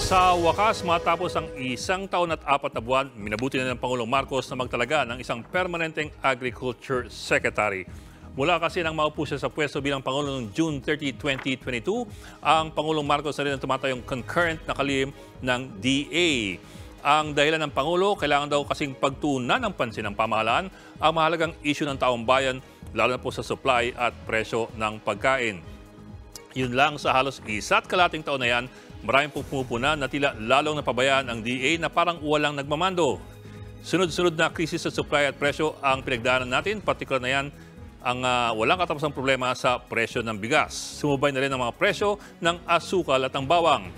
Sa wakas, matapos ang 1 taon at 4 na buwan, minabuti na ng Pangulong Marcos na magtalaga ng isang permanenteng Agriculture Secretary. Mula kasi nang maupo siya sa pwesto bilang Pangulo noong June 30, 2022, ang Pangulong Marcos na rin ang tumatayong concurrent na kalihim ng DA. Ang dahilan ng Pangulo, kailangan daw kasing pagtuunan ng pansin ng pamahalaan ang mahalagang issue ng taong bayan, lalo na po sa supply at presyo ng pagkain. Yun lang, sa halos 1.5 taon na yan, maraming pumupuna na tila lalong napabayaan ang DA na parang walang nagmamando. Sunod-sunod na krisis sa supply at presyo ang pinagdaanan natin, partikular na yan ang walang katapusang problema sa presyo ng bigas. Sumubay na rin ang mga presyo ng asukal at ng bawang.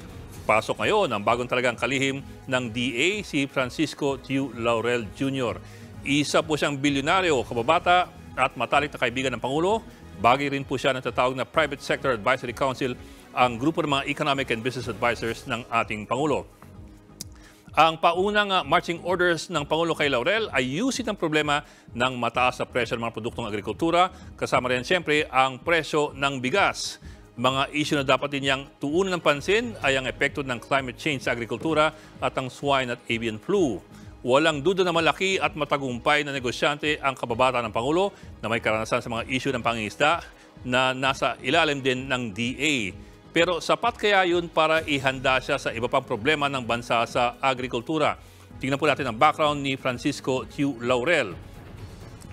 Pasok ngayon ang bagong talagang kalihim ng DA, si Francisco Tiu Laurel Jr. Isa po siyang bilyonaryo, kababata at matalik na kaibigan ng Pangulo. Bagay rin po siya ng tatawag na Private Sector Advisory Council, ang grupo ng mga economic and business advisors ng ating Pangulo. Ang paunang marching orders ng Pangulo kay Laurel ay ayusin ang problema ng mataas na presyo ng mga produktong agrikultura, kasama rin siyempre ang presyo ng bigas. Mga issue na dapat din niyang tuunan ng pansin ay ang epekto ng climate change sa agrikultura at ang swine at avian flu. Walang duda na malaki at matagumpay na negosyante ang kababata ng Pangulo na may karanasan sa mga issue ng pangingisda na nasa ilalim din ng DA. Pero sapat kaya yun para ihanda siya sa iba pang problema ng bansa sa agrikultura? Tingnan po natin ang background ni Francisco Tiu Laurel.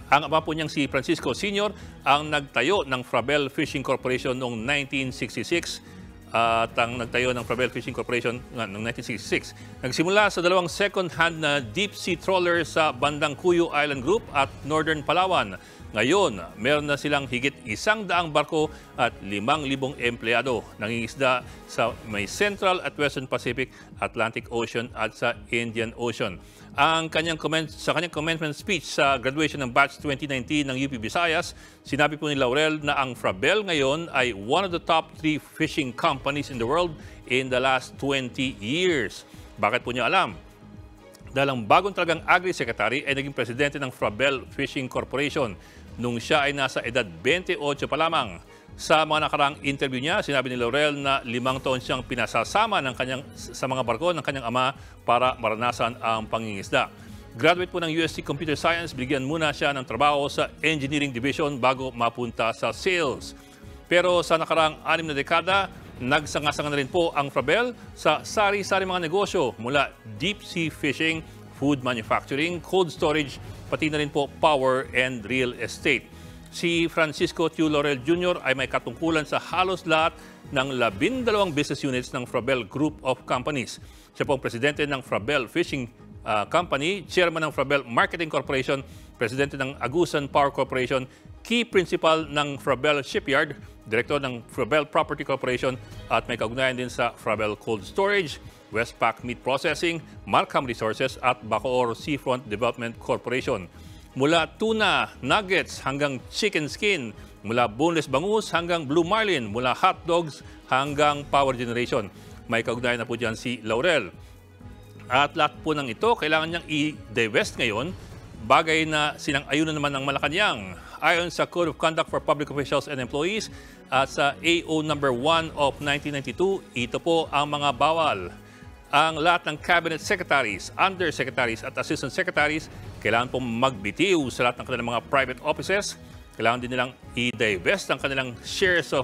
Ang ama po niyang si Francisco Sr. ang nagtayo ng Frabel Fishing Corporation noong 1966 at ang nagtayo ng Frabel Fishing Corporation noong 1966. Nagsimula sa 2 second-hand na deep sea trawler sa bandang Cuyo Island Group at Northern Palawan. Ngayon, meron na silang higit 100 barko at 5,000 empleyado. Nangingisda sa may Central at Western Pacific, Atlantic Ocean at sa Indian Ocean. Sa kanyang commencement speech sa graduation ng batch 2019 ng UP Visayas, sinabi po ni Laurel na ang Frabel ngayon ay one of the top 3 fishing companies in the world in the last 20 years. Bakit po niya alam? Dahil ang bagong talagang Agri-Secretary ay naging presidente ng Frabel Fishing Corporation nung siya ay nasa edad 28 pa lamang. Sa mga nakaraang interview niya, sinabi ni Laurel na 5 taon siyang pinasasama sa mga barko ng kanyang ama para maranasan ang pangingisda. Graduate po ng UST Computer Science, bigyan muna siya ng trabaho sa Engineering Division bago mapunta sa sales. Pero sa nakaraang 6 na dekada, nagsanga-sanga na rin po ang Frabel sa sari-sari mga negosyo mula deep sea fishing, food manufacturing, cold storage, pati na rin po power and real estate. Si Francisco Tiu Laurel Jr. ay may katungkulan sa halos lahat ng 12 business units ng Frabel Group of Companies. Siya po ang presidente ng Frabel Fishing Company, chairman ng Frabel Marketing Corporation, presidente ng Agusan Power Corporation, key principal ng Frabel Shipyard, director ng Frabel Property Corporation at may kaugnayan din sa Frabel Cold Storage, Westpac Meat Processing, Markham Resources at Bacoor Seafront Development Corporation. Mula tuna, nuggets hanggang chicken skin, mula boneless bangus hanggang blue marlin, mula hot dogs hanggang power generation. May kaugnayan na po dyan si Laurel. At lahat po ng ito, kailangan niyang i-divest ngayon, bagay na sinang-ayunan naman ng Malacanang. Ayon sa Code of Conduct for Public Officials and Employees at sa AO number 1 of 1992, ito po ang mga bawal. Ang lahat ng cabinet secretaries, undersecretaries at assistant secretaries kailangan pong magbitiw sa lahat ng kanilang mga private offices. Kailangan din nilang i-divest ang kanilang shares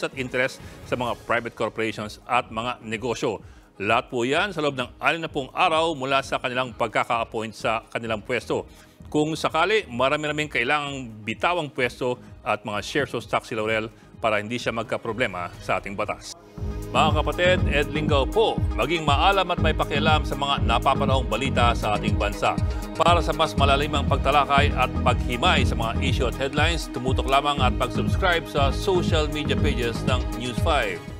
at interest sa mga private corporations at mga negosyo. Lahat po yan sa loob ng 60 araw mula sa kanilang pagkaka-appoint sa kanilang pwesto. Kung sakali, marami-raming kailangang bitawang pwesto at mga shares of stock si Laurel para hindi siya magka-problema sa ating batas. Mga kapatid, Ed Lingaw po, maging maalam at may pakialam sa mga napapanahong balita sa ating bansa. Para sa mas malalimang pagtalakay at paghimay sa mga issue at headlines, tumutok lamang at pag-subscribe sa social media pages ng News 5.